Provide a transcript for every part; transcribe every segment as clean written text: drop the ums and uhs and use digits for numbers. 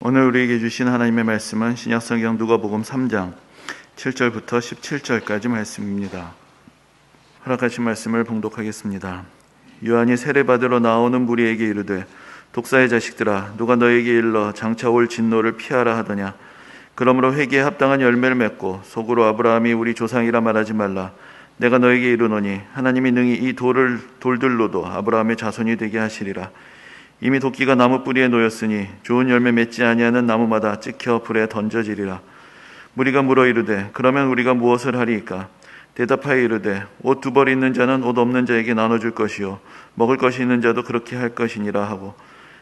오늘 우리에게 주신 하나님의 말씀은 신약성경 누가복음 3장 7절부터 17절까지 말씀입니다. 허락하신 말씀을 봉독하겠습니다. 요한이 세례받으러 나오는 무리에게 이르되 독사의 자식들아 누가 너에게 일러 장차 올 진노를 피하라 하더냐. 그러므로 회개에 합당한 열매를 맺고 속으로 아브라함이 우리 조상이라 말하지 말라. 내가 너에게 이르노니 하나님이 능히 이 돌들로도 아브라함의 자손이 되게 하시리라. 이미 도끼가 나무 뿌리에 놓였으니 좋은 열매 맺지 아니하는 나무마다 찍혀 불에 던져지리라. 무리가 물어 이르되 그러면 우리가 무엇을 하리이까? 대답하여 이르되 옷 두 벌 있는 자는 옷 없는 자에게 나눠줄 것이요 먹을 것이 있는 자도 그렇게 할 것이니라 하고,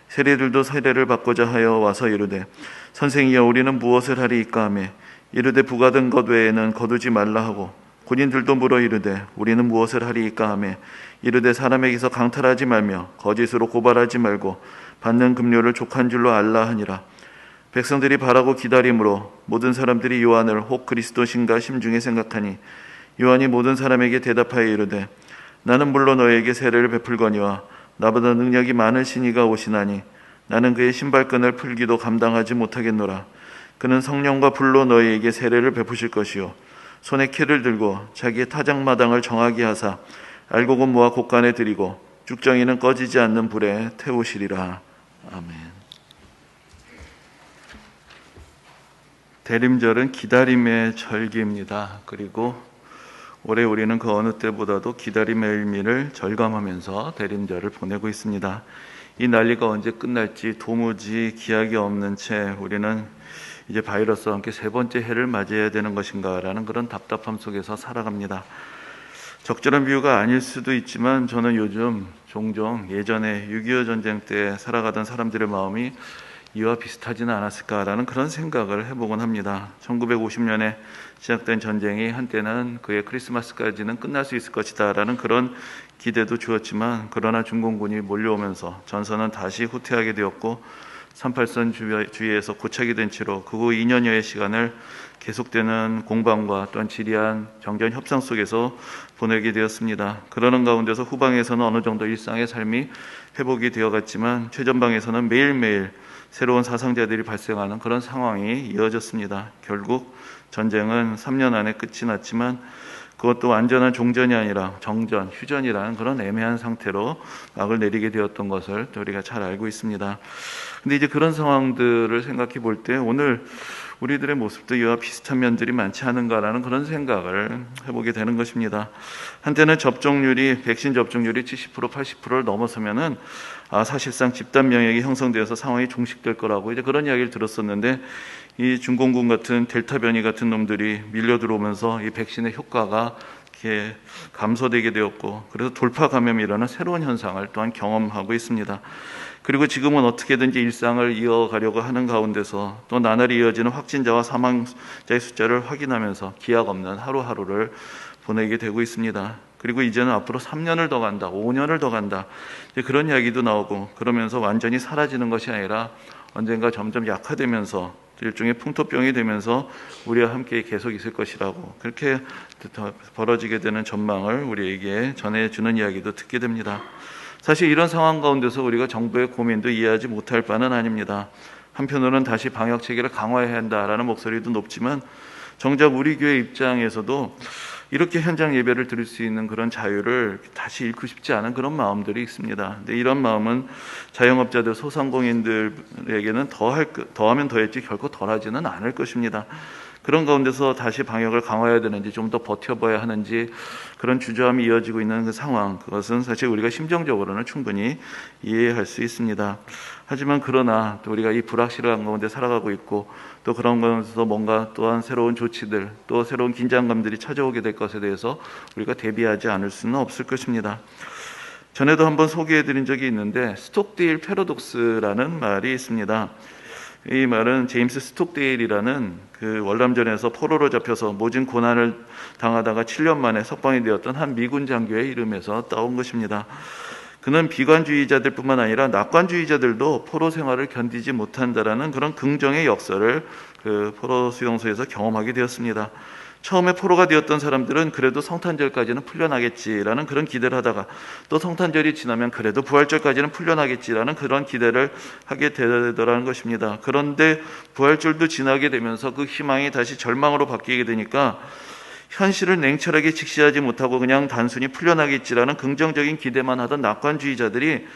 세리들도 세례를 받고자 하여 와서 이르되 선생이여 우리는 무엇을 하리이까 하매 이르되 부가든 것 외에는 거두지 말라 하고, 군인들도 물어 이르되 우리는 무엇을 하리이까 하매 이르되 사람에게서 강탈하지 말며 거짓으로 고발하지 말고 받는 급료를 족한 줄로 알라 하니라. 백성들이 바라고 기다림으로 모든 사람들이 요한을 혹 그리스도신가 심중에 생각하니, 요한이 모든 사람에게 대답하여 이르되 나는 물론 너에게 세례를 베풀거니와 나보다 능력이 많으신 이가 오시나니 나는 그의 신발끈을 풀기도 감당하지 못하겠노라. 그는 성령과 불로 너희에게 세례를 베푸실 것이요 손에 키를 들고 자기의 타작마당을 정하게 하사 알곡은 모아 곳간에 들이고 죽정이는 꺼지지 않는 불에 태우시리라. 아멘. 대림절은 기다림의 절기입니다. 그리고 올해 우리는 그 어느 때보다도 기다림의 의미를 절감하면서 대림절을 보내고 있습니다. 이 난리가 언제 끝날지 도무지 기약이 없는 채 우리는 이제 바이러스와 함께 세 번째 해를 맞이해야 되는 것인가라는 그런 답답함 속에서 살아갑니다. 적절한 비유가 아닐 수도 있지만 저는 요즘 종종 예전에 6.25 전쟁 때 살아가던 사람들의 마음이 이와 비슷하지는 않았을까라는 그런 생각을 해보곤 합니다. 1950년에 시작된 전쟁이 한때는 그의 크리스마스까지는 끝날 수 있을 것이다 라는 그런 기대도 주었지만, 그러나 중공군이 몰려오면서 전선은 다시 후퇴하게 되었고 38선 주위에서 고착이 된 채로 그 후 2년여의 시간을 계속되는 공방과 또한 지리한 정전 협상 속에서 보내게 되었습니다. 그러는 가운데서 후방에서는 어느 정도 일상의 삶이 회복이 되어갔지만 최전방에서는 매일매일 새로운 사상자들이 발생하는 그런 상황이 이어졌습니다. 결국 전쟁은 3년 안에 끝이 났지만 그것도 완전한 종전이 아니라 정전, 휴전이라는 그런 애매한 상태로 막을 내리게 되었던 것을 우리가 잘 알고 있습니다. 근데 이제 그런 상황들을 생각해 볼 때 오늘 우리들의 모습도 이와 비슷한 면들이 많지 않은가라는 그런 생각을 해보게 되는 것입니다. 한때는 백신 접종률이 70%, 80%를 넘어서면은 사실상 집단 면역이 형성되어서 상황이 종식될 거라고 이제 그런 이야기를 들었었는데, 이 중공군 같은 델타 변이 같은 놈들이 밀려 들어오면서 이 백신의 효과가 이렇게 감소되게 되었고, 그래서 돌파 감염이라는 새로운 현상을 또한 경험하고 있습니다. 그리고 지금은 어떻게든지 일상을 이어가려고 하는 가운데서 또 나날이 이어지는 확진자와 사망자의 숫자를 확인하면서 기약 없는 하루하루를 보내게 되고 있습니다. 그리고 이제는 앞으로 3년을 더 간다, 5년을 더 간다, 그런 이야기도 나오고, 그러면서 완전히 사라지는 것이 아니라 언젠가 점점 약화되면서 일종의 풍토병이 되면서 우리와 함께 계속 있을 것이라고 그렇게 벌어지게 되는 전망을 우리에게 전해주는 이야기도 듣게 됩니다. 사실 이런 상황 가운데서 우리가 정부의 고민도 이해하지 못할 바는 아닙니다. 한편으로는 다시 방역 체계를 강화해야 한다라는 목소리도 높지만, 정작 우리 교회 입장에서도 이렇게 현장 예배를 드릴 수 있는 그런 자유를 다시 잃고 싶지 않은 그런 마음들이 있습니다. 근데 이런 마음은 자영업자들, 소상공인들에게는 더하면 더했지 결코 덜하지는 않을 것입니다. 그런 가운데서 다시 방역을 강화해야 되는지 좀 더 버텨봐야 하는지 그런 주저함이 이어지고 있는 그 상황, 그것은 사실 우리가 심정적으로는 충분히 이해할 수 있습니다. 하지만 그러나 또 우리가 이 불확실한 가운데 살아가고 있고, 또 그런 가운데서 뭔가 또한 새로운 조치들, 또 새로운 긴장감들이 찾아오게 될 것에 대해서 우리가 대비하지 않을 수는 없을 것입니다. 전에도 한번 소개해드린 적이 있는데 스톡데일 패러독스라는 말이 있습니다. 이 말은 제임스 스톡데일이라는 그 월남전에서 포로로 잡혀서 모진 고난을 당하다가 7년 만에 석방이 되었던 한 미군 장교의 이름에서 따온 것입니다. 그는 비관주의자들 뿐만 아니라 낙관주의자들도 포로 생활을 견디지 못한다라는 그런 긍정의 역설을 그 포로 수용소에서 경험하게 되었습니다. 처음에 포로가 되었던 사람들은 그래도 성탄절까지는 풀려나겠지라는 그런 기대를 하다가 또 성탄절이 지나면 그래도 부활절까지는 풀려나겠지라는 그런 기대를 하게 되더라는 것입니다. 그런데 부활절도 지나게 되면서 그 희망이 다시 절망으로 바뀌게 되니까 현실을 냉철하게 직시하지 못하고 그냥 단순히 풀려나겠지라는 긍정적인 기대만 하던 낙관주의자들이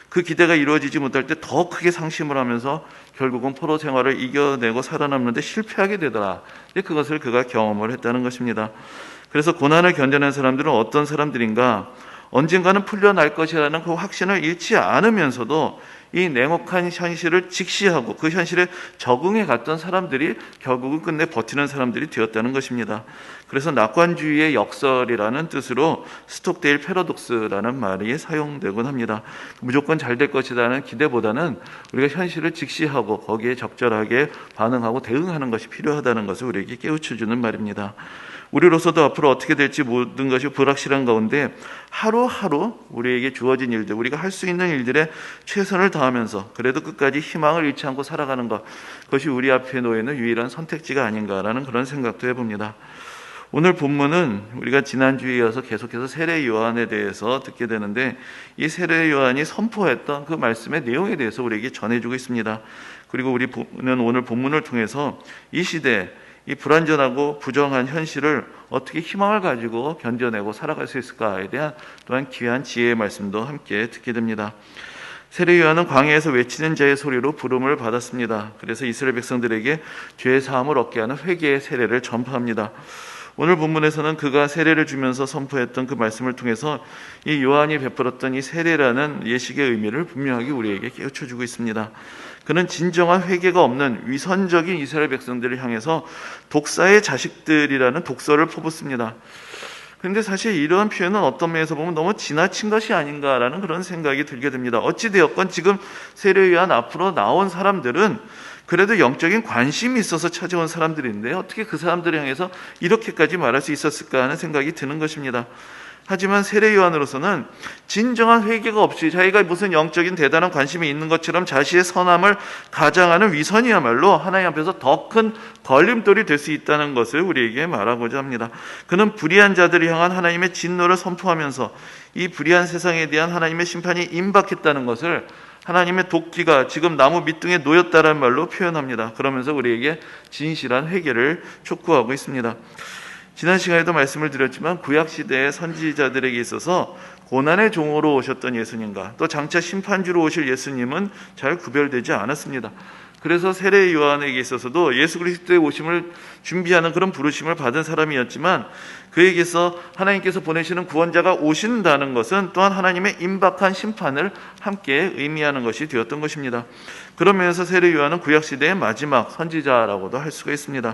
그 기대가 이루어지지 못할 때 더 크게 상심을 하면서 결국은 포로 생활을 이겨내고 살아남는 데 실패하게 되더라. 그것을 그가 경험을 했다는 것입니다. 그래서 고난을 견뎌낸 사람들은 어떤 사람들인가? 언젠가는 풀려날 것이라는 그 확신을 잃지 않으면서도 이 냉혹한 현실을 직시하고 그 현실에 적응해 갔던 사람들이 결국은 끝내 버티는 사람들이 되었다는 것입니다. 그래서 낙관주의의 역설이라는 뜻으로 스톡데일 패러독스라는 말이 사용되곤 합니다. 무조건 잘 될 것이라는 기대보다는 우리가 현실을 직시하고 거기에 적절하게 반응하고 대응하는 것이 필요하다는 것을 우리에게 깨우쳐주는 말입니다. 우리로서도 앞으로 어떻게 될지 모든 것이 불확실한 가운데 하루하루 우리에게 주어진 일들, 우리가 할 수 있는 일들에 최선을 다하면서 그래도 끝까지 희망을 잃지 않고 살아가는 것, 그것이 우리 앞에 놓여있는 유일한 선택지가 아닌가라는 그런 생각도 해봅니다. 오늘 본문은 우리가 지난주에 이어서 계속해서 세례 요한에 대해서 듣게 되는데 이 세례 요한이 선포했던 그 말씀의 내용에 대해서 우리에게 전해주고 있습니다. 그리고 우리는 오늘 본문을 통해서 이 시대 이 불완전하고 부정한 현실을 어떻게 희망을 가지고 견뎌내고 살아갈 수 있을까에 대한 또한 귀한 지혜의 말씀도 함께 듣게 됩니다. 세례 요한은 광야에서 외치는 자의 소리로 부름을 받았습니다. 그래서 이스라엘 백성들에게 죄 사함을 얻게 하는 회개의 세례를 전파합니다. 오늘 본문에서는 그가 세례를 주면서 선포했던 그 말씀을 통해서 이 요한이 베풀었던 이 세례라는 예식의 의미를 분명하게 우리에게 깨우쳐주고 있습니다. 그는 진정한 회개가 없는 위선적인 이스라엘 백성들을 향해서 독사의 자식들이라는 독설을 퍼붓습니다. 그런데 사실 이러한 표현은 어떤 면에서 보면 너무 지나친 것이 아닌가라는 그런 생각이 들게 됩니다. 어찌되었건 지금 세례 요한 앞으로 나온 사람들은 그래도 영적인 관심이 있어서 찾아온 사람들인데 어떻게 그 사람들을 향해서 이렇게까지 말할 수 있었을까 하는 생각이 드는 것입니다. 하지만 세례 요한으로서는 진정한 회개가 없이 자기가 무슨 영적인 대단한 관심이 있는 것처럼 자신의 선함을 가장하는 위선이야말로 하나님 앞에서 더 큰 걸림돌이 될 수 있다는 것을 우리에게 말하고자 합니다. 그는 불의한 자들을 향한 하나님의 진노를 선포하면서 이 불의한 세상에 대한 하나님의 심판이 임박했다는 것을 하나님의 도끼가 지금 나무 밑둥에 놓였다는 말로 표현합니다. 그러면서 우리에게 진실한 회개를 촉구하고 있습니다. 지난 시간에도 말씀을 드렸지만 구약시대의 선지자들에게 있어서 고난의 종으로 오셨던 예수님과 또 장차 심판주로 오실 예수님은 잘 구별되지 않았습니다. 그래서 세례 요한에게 있어서도 예수 그리스도의 오심을 준비하는 그런 부르심을 받은 사람이었지만 그에게서 하나님께서 보내시는 구원자가 오신다는 것은 또한 하나님의 임박한 심판을 함께 의미하는 것이 되었던 것입니다. 그런 면에서 세례 요한은 구약시대의 마지막 선지자라고도 할 수가 있습니다.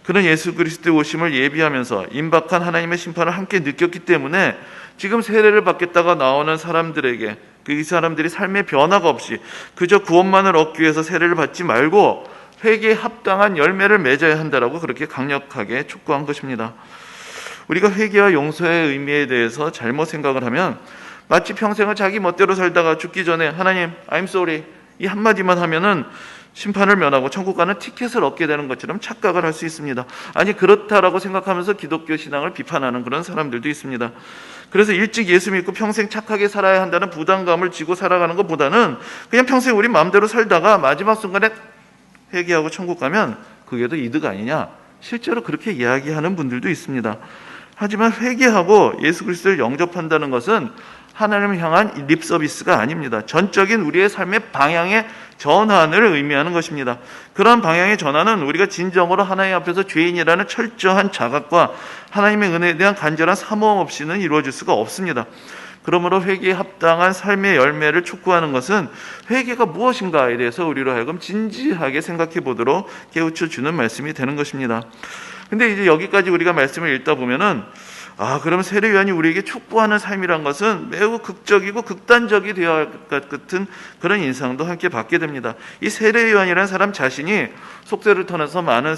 그는 예수 그리스도의 오심을 예비하면서 임박한 하나님의 심판을 함께 느꼈기 때문에 지금 세례를 받겠다가 나오는 사람들에게 이 사람들이 삶의 변화가 없이 그저 구원만을 얻기 위해서 세례를 받지 말고 회개에 합당한 열매를 맺어야 한다라고 그렇게 강력하게 촉구한 것입니다. 우리가 회개와 용서의 의미에 대해서 잘못 생각을 하면 마치 평생을 자기 멋대로 살다가 죽기 전에 하나님 I'm sorry 이 한마디만 하면은 심판을 면하고 천국 가는 티켓을 얻게 되는 것처럼 착각을 할 수 있습니다. 아니 그렇다라고 생각하면서 기독교 신앙을 비판하는 그런 사람들도 있습니다. 그래서 일찍 예수 믿고 평생 착하게 살아야 한다는 부담감을 지고 살아가는 것보다는 그냥 평생 우리 마음대로 살다가 마지막 순간에 회개하고 천국 가면 그게 더 이득 아니냐, 실제로 그렇게 이야기하는 분들도 있습니다. 하지만 회개하고 예수 그리스도를 영접한다는 것은 하나님을 향한 립 서비스가 아닙니다. 전적인 우리의 삶의 방향의 전환을 의미하는 것입니다. 그러한 방향의 전환은 우리가 진정으로 하나님 앞에서 죄인이라는 철저한 자각과 하나님의 은혜에 대한 간절한 사모함 없이는 이루어질 수가 없습니다. 그러므로 회개에 합당한 삶의 열매를 촉구하는 것은 회개가 무엇인가에 대해서 우리로 하여금 진지하게 생각해 보도록 깨우쳐 주는 말씀이 되는 것입니다. 근데 이제 여기까지 우리가 말씀을 읽다 보면은 그럼 세례 요한이 우리에게 촉구하는 삶이란 것은 매우 극적이고 극단적이 되어야 할 것 같은 그런 인상도 함께 받게 됩니다. 이 세례 요한이라는 사람 자신이 속세를 터내서 많은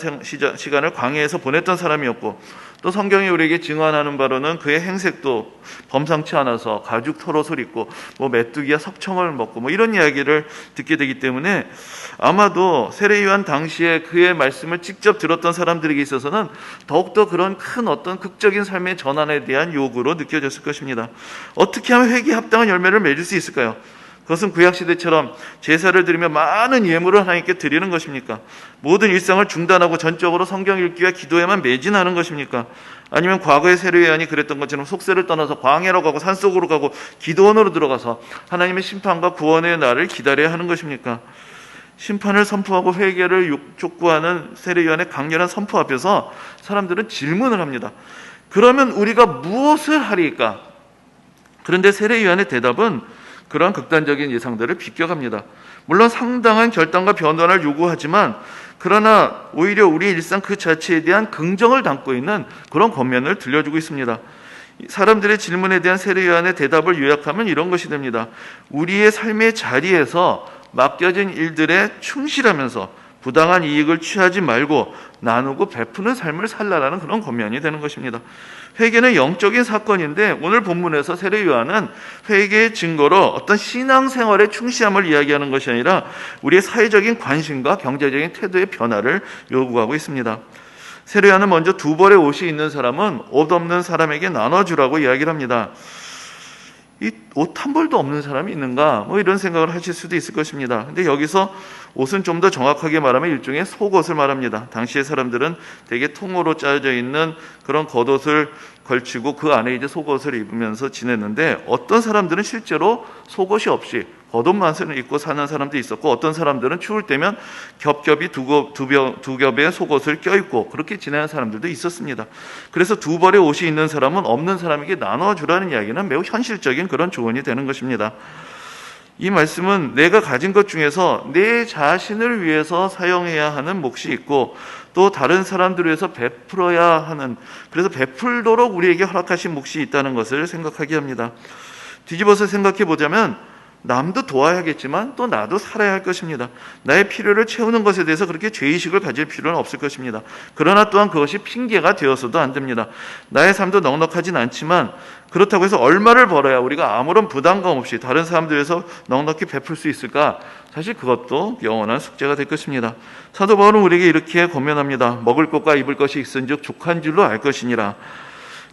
시간을 광야에서 보냈던 사람이었고 또 성경이 우리에게 증언하는 바로는 그의 행색도 범상치 않아서 가죽 털옷을 입고 메뚜기와 석청을 먹고 이런 이야기를 듣게 되기 때문에 아마도 세례요한 당시에 그의 말씀을 직접 들었던 사람들에게 있어서는 더욱더 그런 큰 어떤 극적인 삶의 전환에 대한 요구로 느껴졌을 것입니다. 어떻게 하면 회개에 합당한 열매를 맺을 수 있을까요? 그것은 구약시대처럼 제사를 드리며 많은 예물을 하나님께 드리는 것입니까? 모든 일상을 중단하고 전적으로 성경 읽기와 기도에만 매진하는 것입니까? 아니면 과거의 세례요한이 그랬던 것처럼 속세를 떠나서 광야로 가고 산속으로 가고 기도원으로 들어가서 하나님의 심판과 구원의 날을 기다려야 하는 것입니까? 심판을 선포하고 회개를 촉구하는 세례요한의 강렬한 선포 앞에서 사람들은 질문을 합니다. 그러면 우리가 무엇을 하리까? 그런데 세례요한의 대답은 그러한 극단적인 예상들을 비껴갑니다. 물론 상당한 결단과 변화를 요구하지만 그러나 오히려 우리의 일상 그 자체에 대한 긍정을 담고 있는 그런 겉면을 들려주고 있습니다. 사람들의 질문에 대한 세례요한의 대답을 요약하면 이런 것이 됩니다. 우리의 삶의 자리에서 맡겨진 일들에 충실하면서 부당한 이익을 취하지 말고 나누고 베푸는 삶을 살라라는 그런 권면이 되는 것입니다. 회개는 영적인 사건인데 오늘 본문에서 세례요한은 회개의 증거로 어떤 신앙생활의 충실함을 이야기하는 것이 아니라 우리의 사회적인 관심과 경제적인 태도의 변화를 요구하고 있습니다. 세례요한은 먼저 두 벌의 옷이 있는 사람은 옷 없는 사람에게 나눠주라고 이야기를 합니다. 이 옷 한 벌도 없는 사람이 있는가? 이런 생각을 하실 수도 있을 것입니다. 근데 여기서 옷은 좀 더 정확하게 말하면 일종의 속옷을 말합니다. 당시의 사람들은 되게 통으로 짜여져 있는 그런 겉옷을 걸치고 그 안에 이제 속옷을 입으면서 지냈는데 어떤 사람들은 실제로 속옷이 없이 겉옷만 입고 사는 사람도 있었고 어떤 사람들은 추울 때면 겹겹이 두 겹의 속옷을 껴입고 그렇게 지내는 사람들도 있었습니다. 그래서 두 벌의 옷이 있는 사람은 없는 사람에게 나눠주라는 이야기는 매우 현실적인 그런 조언이 되는 것입니다. 이 말씀은 내가 가진 것 중에서 내 자신을 위해서 사용해야 하는 몫이 있고 또 다른 사람들을 위해서 베풀어야 하는, 그래서 베풀도록 우리에게 허락하신 몫이 있다는 것을 생각하게 합니다. 뒤집어서 생각해 보자면 남도 도와야겠지만 또 나도 살아야 할 것입니다. 나의 필요를 채우는 것에 대해서 그렇게 죄의식을 가질 필요는 없을 것입니다. 그러나 또한 그것이 핑계가 되어서도 안 됩니다. 나의 삶도 넉넉하진 않지만 그렇다고 해서 얼마를 벌어야 우리가 아무런 부담감 없이 다른 사람들 위해서 넉넉히 베풀 수 있을까? 사실 그것도 영원한 숙제가 될 것입니다. 사도 바울은 우리에게 이렇게 권면합니다. 먹을 것과 입을 것이 있은즉 족한 줄로 알 것이니라.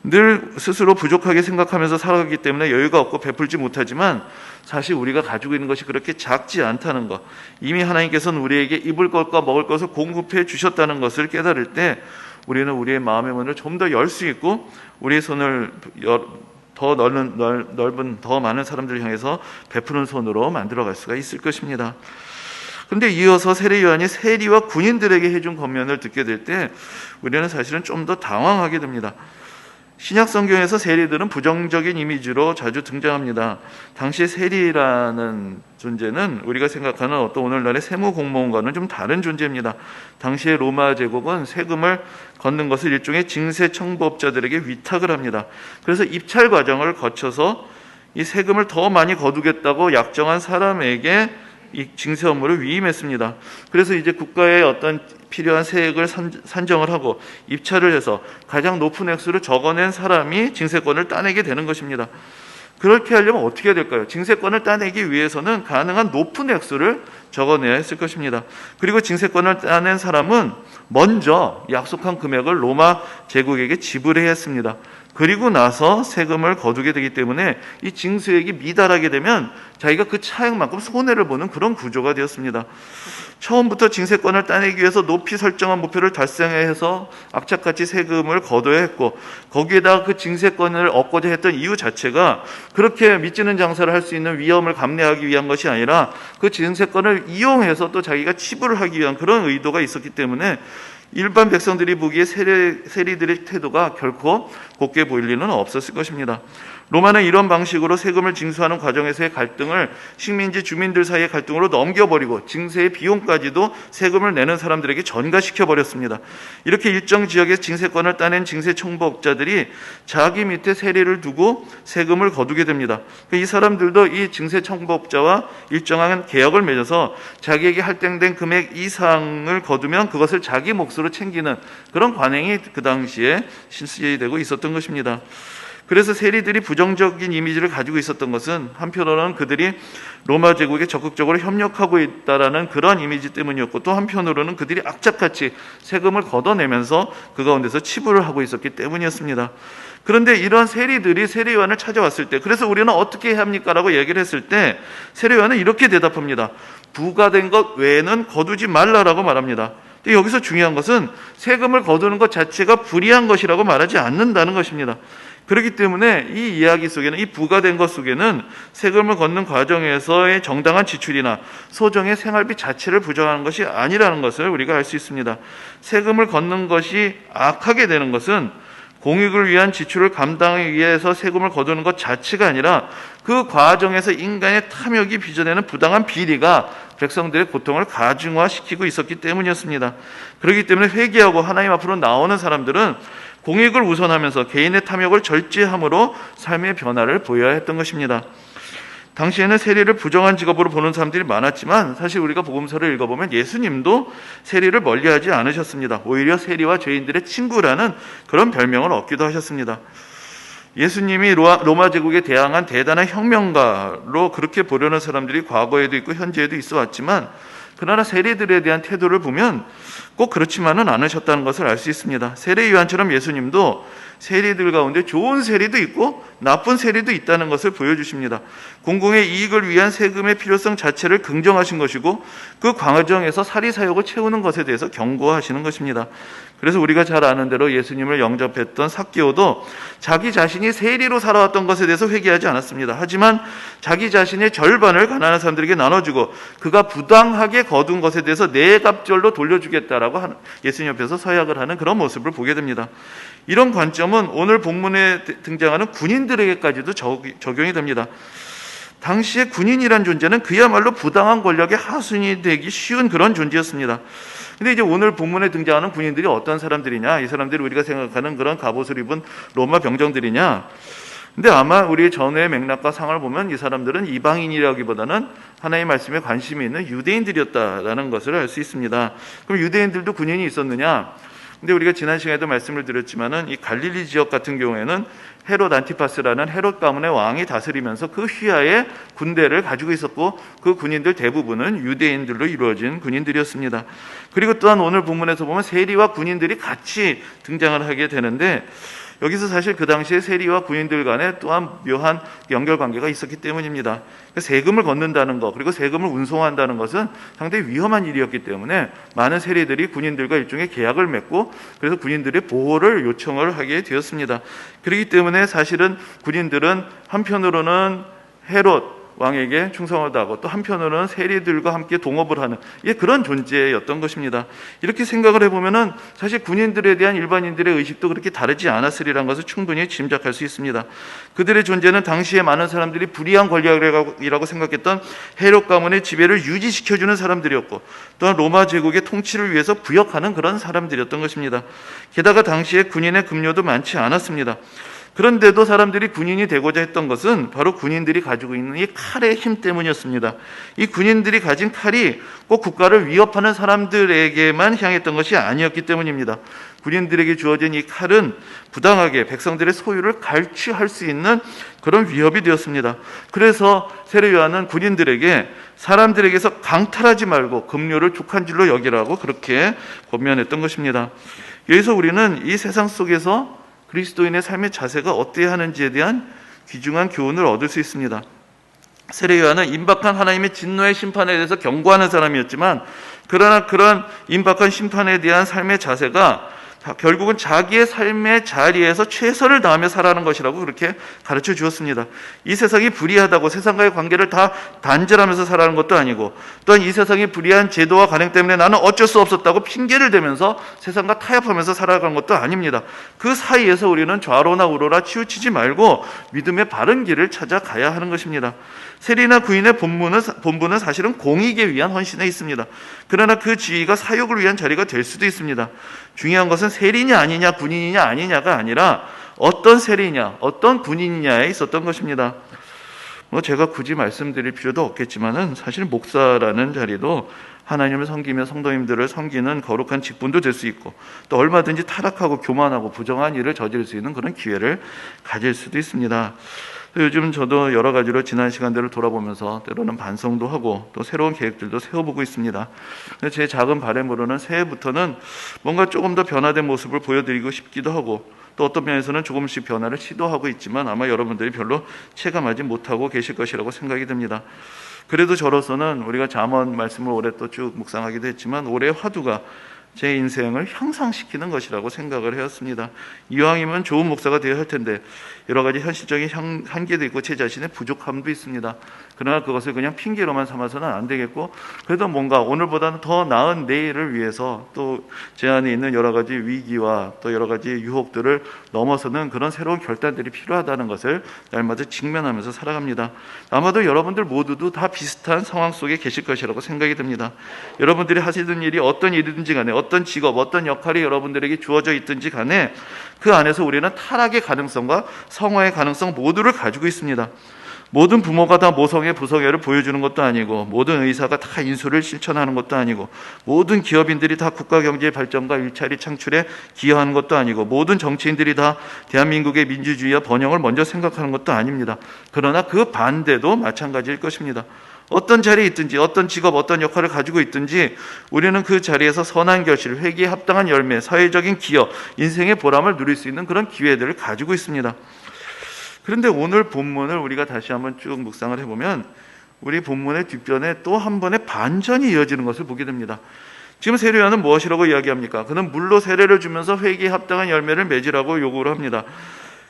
늘 스스로 부족하게 생각하면서 살아가기 때문에 여유가 없고 베풀지 못하지만 사실 우리가 가지고 있는 것이 그렇게 작지 않다는 것, 이미 하나님께서는 우리에게 입을 것과 먹을 것을 공급해 주셨다는 것을 깨달을 때 우리는 우리의 마음의 문을 좀 더 열 수 있고 우리의 손을 더 넓은 더 많은 사람들을 향해서 베푸는 손으로 만들어갈 수가 있을 것입니다. 그런데 이어서 세례 요한이 세리와 군인들에게 해준 권면을 듣게 될 때 우리는 사실은 좀 더 당황하게 됩니다. 신약 성경에서 세리들은 부정적인 이미지로 자주 등장합니다. 당시 세리라는 존재는 우리가 생각하는 어떤 오늘날의 세무 공무원과는 좀 다른 존재입니다. 당시의 로마 제국은 세금을 걷는 것을 일종의 징세 청부업자들에게 위탁을 합니다. 그래서 입찰 과정을 거쳐서 이 세금을 더 많이 거두겠다고 약정한 사람에게 이 징세 업무를 위임했습니다. 그래서 이제 국가의 어떤 필요한 세액을 산정을 하고 입찰을 해서 가장 높은 액수를 적어낸 사람이 징세권을 따내게 되는 것입니다. 그렇게 하려면 어떻게 해야 될까요? 징세권을 따내기 위해서는 가능한 높은 액수를 적어내야 했을 것입니다. 그리고 징세권을 따낸 사람은 먼저 약속한 금액을 로마 제국에게 지불해야 했습니다. 그리고 나서 세금을 거두게 되기 때문에 이 징수액이 미달하게 되면 자기가 그 차액만큼 손해를 보는 그런 구조가 되었습니다. 처음부터 징세권을 따내기 위해서 높이 설정한 목표를 달성해서 악착같이 세금을 거둬야 했고 거기에다가 그 징세권을 얻고자 했던 이유 자체가 그렇게 미치는 장사를 할 수 있는 위험을 감내하기 위한 것이 아니라 그 징세권을 이용해서 또 자기가 치부를 하기 위한 그런 의도가 있었기 때문에 일반 백성들이 보기에 세리들의 태도가 결코 곱게 보일 리는 없었을 것입니다. 로마는 이런 방식으로 세금을 징수하는 과정에서의 갈등을 식민지 주민들 사이의 갈등으로 넘겨버리고 징세의 비용까지도 세금을 내는 사람들에게 전가시켜버렸습니다. 이렇게 일정 지역에서 징세권을 따낸 징세 청부업자들이 자기 밑에 세리를 두고 세금을 거두게 됩니다. 이 사람들도 이 징세 청부업자와 일정한 계약을 맺어서 자기에게 할당된 금액 이상을 거두면 그것을 자기 몫으로 챙기는 그런 관행이 그 당시에 실시되고 있었던 것입니다. 그래서 세리들이 부정적인 이미지를 가지고 있었던 것은 한편으로는 그들이 로마 제국에 적극적으로 협력하고 있다라는 그런 이미지 때문이었고, 또 한편으로는 그들이 악착같이 세금을 걷어내면서 그 가운데서 치부를 하고 있었기 때문이었습니다. 그런데 이런 세리들이 세리요한을 찾아왔을 때, 그래서 우리는 어떻게 해야 합니까? 라고 얘기를 했을 때 세리요한은 이렇게 대답합니다. 부과된 것 외에는 거두지 말라라고 말합니다. 근데 여기서 중요한 것은 세금을 거두는 것 자체가 불의한 것이라고 말하지 않는다는 것입니다. 그렇기 때문에 이 이야기 속에는, 이 부과된 것 속에는 세금을 걷는 과정에서의 정당한 지출이나 소정의 생활비 자체를 부정하는 것이 아니라는 것을 우리가 알 수 있습니다. 세금을 걷는 것이 악하게 되는 것은 공익을 위한 지출을 감당하기 위해서 세금을 거두는 것 자체가 아니라 그 과정에서 인간의 탐욕이 빚어내는 부당한 비리가 백성들의 고통을 가중화시키고 있었기 때문이었습니다. 그렇기 때문에 회개하고 하나님 앞으로 나오는 사람들은 공익을 우선하면서 개인의 탐욕을 절제함으로 삶의 변화를 보여야 했던 것입니다. 당시에는 세리를 부정한 직업으로 보는 사람들이 많았지만 사실 우리가 복음서를 읽어보면 예수님도 세리를 멀리하지 않으셨습니다. 오히려 세리와 죄인들의 친구라는 그런 별명을 얻기도 하셨습니다. 예수님이 로마 제국에 대항한 대단한 혁명가로 그렇게 보려는 사람들이 과거에도 있고 현재에도 있어 왔지만, 그러나 세리들에 대한 태도를 보면 꼭 그렇지만은 않으셨다는 것을 알 수 있습니다. 세리 요한처럼 예수님도 세리들 가운데 좋은 세리도 있고 나쁜 세리도 있다는 것을 보여주십니다. 공공의 이익을 위한 세금의 필요성 자체를 긍정하신 것이고, 그 과정에서 사리사욕을 채우는 것에 대해서 경고하시는 것입니다. 그래서 우리가 잘 아는 대로 예수님을 영접했던 삭개오도 자기 자신이 세리로 살아왔던 것에 대해서 회개하지 않았습니다. 하지만 자기 자신의 절반을 가난한 사람들에게 나눠주고 그가 부당하게 거둔 것에 대해서 네 갑절로 돌려주겠다라고 예수님 옆에서 서약을 하는 그런 모습을 보게 됩니다. 이런 관점은 오늘 본문에 등장하는 군인들에게까지도 적용이 됩니다. 당시에 군인이란 존재는 그야말로 부당한 권력의 하순이 되기 쉬운 그런 존재였습니다. 근데 이제 오늘 본문에 등장하는 군인들이 어떤 사람들이냐? 이 사람들이 우리가 생각하는 그런 갑옷을 입은 로마 병정들이냐? 근데 아마 우리의 전후의 맥락과 상을 보면 이 사람들은 이방인이라기보다는 하나님의 말씀에 관심이 있는 유대인들이었다라는 것을 알 수 있습니다. 그럼 유대인들도 군인이 있었느냐? 근데 우리가 지난 시간에도 말씀을 드렸지만은 이 갈릴리 지역 같은 경우에는 헤롯 안티파스라는 헤롯 가문의 왕이 다스리면서 그 휘하에 군대를 가지고 있었고, 그 군인들 대부분은 유대인들로 이루어진 군인들이었습니다. 그리고 또한 오늘 본문에서 보면 세리와 군인들이 같이 등장을 하게 되는데, 여기서 사실 그 당시에 세리와 군인들 간에 또한 묘한 연결관계가 있었기 때문입니다. 세금을 걷는다는 것, 그리고 세금을 운송한다는 것은 상당히 위험한 일이었기 때문에 많은 세리들이 군인들과 일종의 계약을 맺고 그래서 군인들의 보호를 요청을 하게 되었습니다. 그렇기 때문에 사실은 군인들은 한편으로는 헤롯 왕에게 충성을 다하고 또 한편으로는 세리들과 함께 동업을 하는 그런 존재였던 것입니다. 이렇게 생각을 해보면은 사실 군인들에 대한 일반인들의 의식도 그렇게 다르지 않았으리라는 것을 충분히 짐작할 수 있습니다. 그들의 존재는 당시에 많은 사람들이 불의한 권력이라고 생각했던 헤롯 가문의 지배를 유지시켜주는 사람들이었고, 또한 로마 제국의 통치를 위해서 부역하는 그런 사람들이었던 것입니다. 게다가 당시에 군인의 급료도 많지 않았습니다. 그런데도 사람들이 군인이 되고자 했던 것은 바로 군인들이 가지고 있는 이 칼의 힘 때문이었습니다. 이 군인들이 가진 칼이 꼭 국가를 위협하는 사람들에게만 향했던 것이 아니었기 때문입니다. 군인들에게 주어진 이 칼은 부당하게 백성들의 소유를 갈취할 수 있는 그런 위협이 되었습니다. 그래서 세례 요한은 군인들에게 사람들에게서 강탈하지 말고 급료를 족한 줄로 여기라고 그렇게 권면했던 것입니다. 여기서 우리는 이 세상 속에서 그리스도인의 삶의 자세가 어때야 하는지에 대한 귀중한 교훈을 얻을 수 있습니다. 세례 요한은 임박한 하나님의 진노의 심판에 대해서 경고하는 사람이었지만, 그러나 그런 임박한 심판에 대한 삶의 자세가 결국은 자기의 삶의 자리에서 최선을 다하며 살아가는 것이라고 그렇게 가르쳐 주었습니다. 이 세상이 불의하다고 세상과의 관계를 다 단절하면서 살아가는 것도 아니고, 또한 이 세상이 불의한 제도와 관행 때문에 나는 어쩔 수 없었다고 핑계를 대면서 세상과 타협하면서 살아가는 것도 아닙니다. 그 사이에서 우리는 좌로나 우로나 치우치지 말고 믿음의 바른 길을 찾아가야 하는 것입니다. 세리나 구인의 본분은 사실은 공익에 위한 헌신에 있습니다. 그러나 그 지위가 사욕을 위한 자리가 될 수도 있습니다. 중요한 것은 세리냐 아니냐, 군인이냐 아니냐가 아니라 어떤 세리냐, 어떤 군인이냐에 있었던 것입니다. 제가 굳이 말씀드릴 필요도 없겠지만은 사실 목사라는 자리도 하나님을 섬기며 성도님들을 섬기는 거룩한 직분도 될 수 있고, 또 얼마든지 타락하고 교만하고 부정한 일을 저지를 수 있는 그런 기회를 가질 수도 있습니다. 요즘 저도 여러 가지로 지난 시간들을 돌아보면서 때로는 반성도 하고 또 새로운 계획들도 세워보고 있습니다. 제 작은 바람으로는 새해부터는 뭔가 조금 더 변화된 모습을 보여드리고 싶기도 하고, 또 어떤 면에서는 조금씩 변화를 시도하고 있지만 아마 여러분들이 별로 체감하지 못하고 계실 것이라고 생각이 듭니다. 그래도 저로서는 우리가 잠언 말씀을 올해 또 쭉 묵상하기도 했지만 올해의 화두가 제 인생을 향상시키는 것이라고 생각을 해왔습니다. 이왕이면 좋은 목사가 되어야 할 텐데 여러 가지 현실적인 한계도 있고 제 자신의 부족함도 있습니다. 그러나 그것을 그냥 핑계로만 삼아서는 안 되겠고, 그래도 뭔가 오늘보다는 더 나은 내일을 위해서 또 제 안에 있는 여러 가지 위기와 또 여러 가지 유혹들을 넘어서는 그런 새로운 결단들이 필요하다는 것을 날마다 직면하면서 살아갑니다. 아마도 여러분들 모두도 다 비슷한 상황 속에 계실 것이라고 생각이 듭니다. 여러분들이 하시는 일이 어떤 일이든지 간에, 어떤 직업, 어떤 역할이 여러분들에게 주어져 있든지 간에 그 안에서 우리는 타락의 가능성과 성화의 가능성 모두를 가지고 있습니다. 모든 부모가 다 모성애, 부성애를 보여주는 것도 아니고, 모든 의사가 다 인수를 실천하는 것도 아니고, 모든 기업인들이 다 국가 경제의 발전과 일자리 창출에 기여하는 것도 아니고, 모든 정치인들이 다 대한민국의 민주주의와 번영을 먼저 생각하는 것도 아닙니다. 그러나 그 반대도 마찬가지일 것입니다. 어떤 자리에 있든지, 어떤 직업, 어떤 역할을 가지고 있든지 우리는 그 자리에서 선한 결실, 회개에 합당한 열매, 사회적인 기여, 인생의 보람을 누릴 수 있는 그런 기회들을 가지고 있습니다. 그런데 오늘 본문을 우리가 다시 한번 쭉 묵상을 해보면 우리 본문의 뒷변에 또 한 번의 반전이 이어지는 것을 보게 됩니다. 지금 세례요한은 무엇이라고 이야기합니까? 그는 물로 세례를 주면서 회개에 합당한 열매를 맺으라고 요구를 합니다.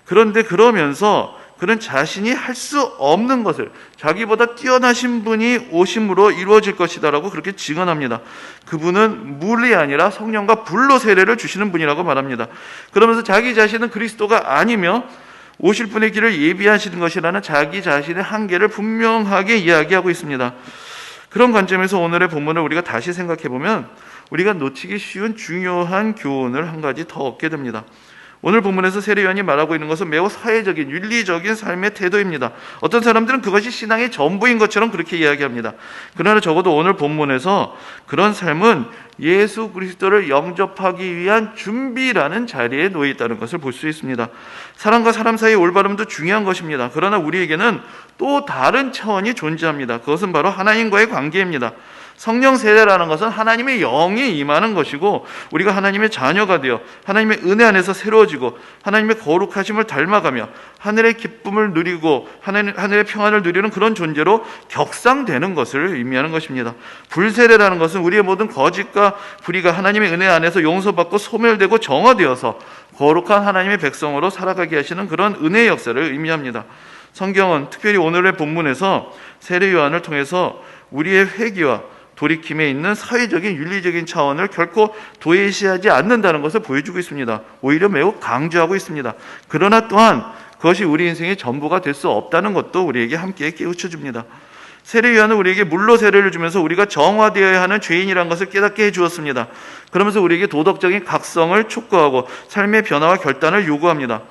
그런데 그러면서 그는 자신이 할 수 없는 것을 자기보다 뛰어나신 분이 오심으로 이루어질 것이다라고 그렇게 증언합니다. 그분은 물이 아니라 성령과 불로 세례를 주시는 분이라고 말합니다. 그러면서 자기 자신은 그리스도가 아니며 오실 분의 길을 예비하시는 것이라는 자기 자신의 한계를 분명하게 이야기하고 있습니다. 그런 관점에서 오늘의 본문을 우리가 다시 생각해 보면 우리가 놓치기 쉬운 중요한 교훈을 한 가지 더 얻게 됩니다. 오늘 본문에서 세례요한이 말하고 있는 것은 매우 사회적인, 윤리적인 삶의 태도입니다. 어떤 사람들은 그것이 신앙의 전부인 것처럼 그렇게 이야기합니다. 그러나 적어도 오늘 본문에서 그런 삶은 예수 그리스도를 영접하기 위한 준비라는 자리에 놓여 있다는 것을 볼 수 있습니다. 사람과 사람 사이의 올바름도 중요한 것입니다. 그러나 우리에게는 또 다른 차원이 존재합니다. 그것은 바로 하나님과의 관계입니다. 성령 세례라는 것은 하나님의 영이 임하는 것이고, 우리가 하나님의 자녀가 되어 하나님의 은혜 안에서 새로워지고 하나님의 거룩하심을 닮아가며 하늘의 기쁨을 누리고 하늘의 평안을 누리는 그런 존재로 격상되는 것을 의미하는 것입니다. 불세례라는 것은 우리의 모든 거짓과 불의가 하나님의 은혜 안에서 용서받고 소멸되고 정화되어서 거룩한 하나님의 백성으로 살아가게 하시는 그런 은혜의 역사를 의미합니다. 성경은 특별히 오늘의 본문에서 세례 요한을 통해서 우리의 회개와 돌이킴에 있는 사회적인 윤리적인 차원을 결코 도외시하지 않는다는 것을 보여주고 있습니다. 오히려 매우 강조하고 있습니다. 그러나 또한 그것이 우리 인생의 전부가 될 수 없다는 것도 우리에게 함께 깨우쳐줍니다. 세례 요한은 우리에게 물로 세례를 주면서 우리가 정화되어야 하는 죄인이라는 것을 깨닫게 해주었습니다. 그러면서 우리에게 도덕적인 각성을 촉구하고 삶의 변화와 결단을 요구합니다.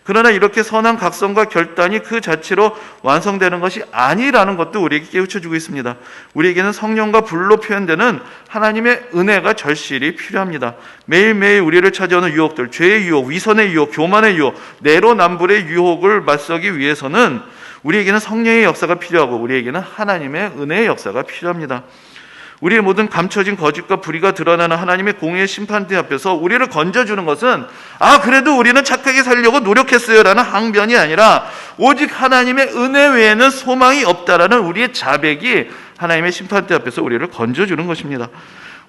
그러나 이렇게 선한 각성과 결단이 그 자체로 완성되는 것이 아니라는 것도 우리에게 깨우쳐주고 있습니다. 우리에게는 성령과 불로 표현되는 하나님의 은혜가 절실히 필요합니다. 매일매일 우리를 찾아오는 유혹들, 죄의 유혹, 위선의 유혹, 교만의 유혹, 내로남불의 유혹을 맞서기 위해서는 우리에게는 성령의 역사가 필요하고 우리에게는 하나님의 은혜의 역사가 필요합니다. 우리의 모든 감춰진 거짓과 불의가 드러나는 하나님의 공의의 심판대 앞에서 우리를 건져주는 것은 그래도 우리는 착하게 살려고 노력했어요 라는 항변이 아니라 오직 하나님의 은혜 외에는 소망이 없다라는 우리의 자백이 하나님의 심판대 앞에서 우리를 건져주는 것입니다.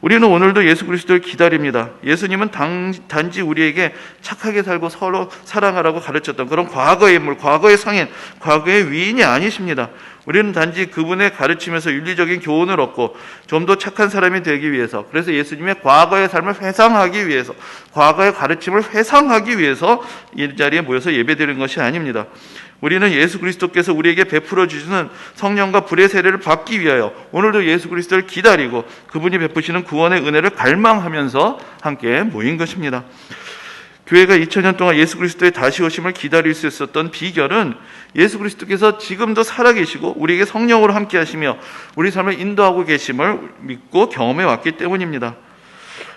우리는 오늘도 예수 그리스도를 기다립니다. 예수님은 단지 우리에게 착하게 살고 서로 사랑하라고 가르쳤던 그런 과거의 인물, 과거의 성인, 과거의 위인이 아니십니다. 우리는 단지 그분의 가르치면서 윤리적인 교훈을 얻고 좀 더 착한 사람이 되기 위해서, 그래서 예수님의 과거의 삶을 회상하기 위해서, 과거의 가르침을 회상하기 위해서 이 자리에 모여서 예배드리는 것이 아닙니다. 우리는 예수 그리스도께서 우리에게 베풀어 주시는 성령과 불의 세례를 받기 위하여 오늘도 예수 그리스도를 기다리고 그분이 베푸시는 구원의 은혜를 갈망하면서 함께 모인 것입니다. 교회가 2000년 동안 예수 그리스도의 다시 오심을 기다릴 수 있었던 비결은 예수 그리스도께서 지금도 살아계시고 우리에게 성령으로 함께 하시며 우리 삶을 인도하고 계심을 믿고 경험해 왔기 때문입니다.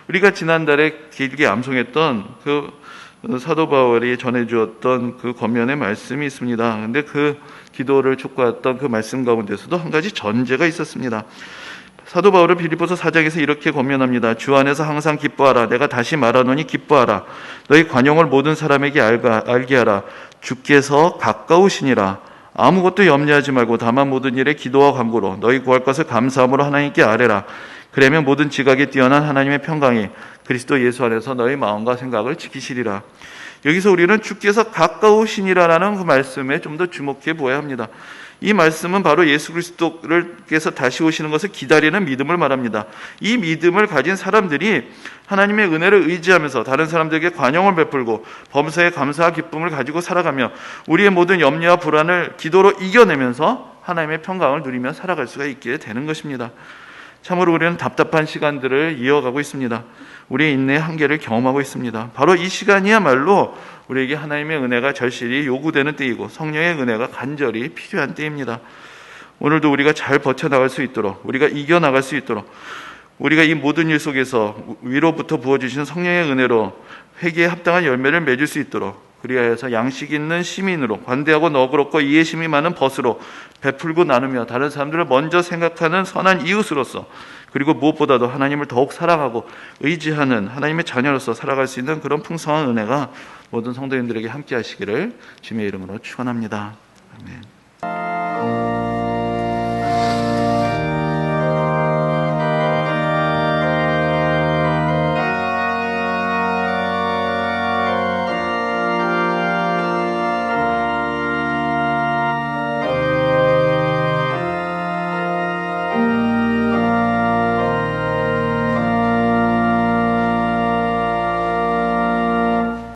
우리가 지난달에 길게 암송했던 그 사도 바울이 전해주었던 그 권면의 말씀이 있습니다. 그런데 그 기도를 촉구했던 그 말씀 가운데서도 한 가지 전제가 있었습니다. 사도 바울은 빌립보서 4장에서 이렇게 권면합니다. 주 안에서 항상 기뻐하라. 내가 다시 말하노니 기뻐하라. 너희 관용을 모든 사람에게 알게 하라. 주께서 가까우시니라. 아무것도 염려하지 말고 다만 모든 일에 기도와 간구로 너희 구할 것을 감사함으로 하나님께 아뢰라. 그러면 모든 지각에 뛰어난 하나님의 평강이 그리스도 예수 안에서 너희 마음과 생각을 지키시리라. 여기서 우리는 주께서 가까우시니라라는 그 말씀에 좀 더 주목해 보아야 합니다. 이 말씀은 바로 예수 그리스도께서 다시 오시는 것을 기다리는 믿음을 말합니다. 이 믿음을 가진 사람들이 하나님의 은혜를 의지하면서 다른 사람들에게 관용을 베풀고 범사에 감사와 기쁨을 가지고 살아가며 우리의 모든 염려와 불안을 기도로 이겨내면서 하나님의 평강을 누리며 살아갈 수가 있게 되는 것입니다. 참으로 우리는 답답한 시간들을 이어가고 있습니다. 우리의 인내의 한계를 경험하고 있습니다. 바로 이 시간이야말로 우리에게 하나님의 은혜가 절실히 요구되는 때이고 성령의 은혜가 간절히 필요한 때입니다. 오늘도 우리가 잘 버텨나갈 수 있도록, 우리가 이겨나갈 수 있도록, 우리가 이 모든 일 속에서 위로부터 부어주신 성령의 은혜로 회개에 합당한 열매를 맺을 수 있도록, 그리하여서 양식 있는 시민으로, 관대하고 너그럽고 이해심이 많은 벗으로 베풀고 나누며 다른 사람들을 먼저 생각하는 선한 이웃으로서, 그리고 무엇보다도 하나님을 더욱 사랑하고 의지하는 하나님의 자녀로서 살아갈 수 있는 그런 풍성한 은혜가 모든 성도님들에게 함께 하시기를 주님의 이름으로 축원합니다. 아멘.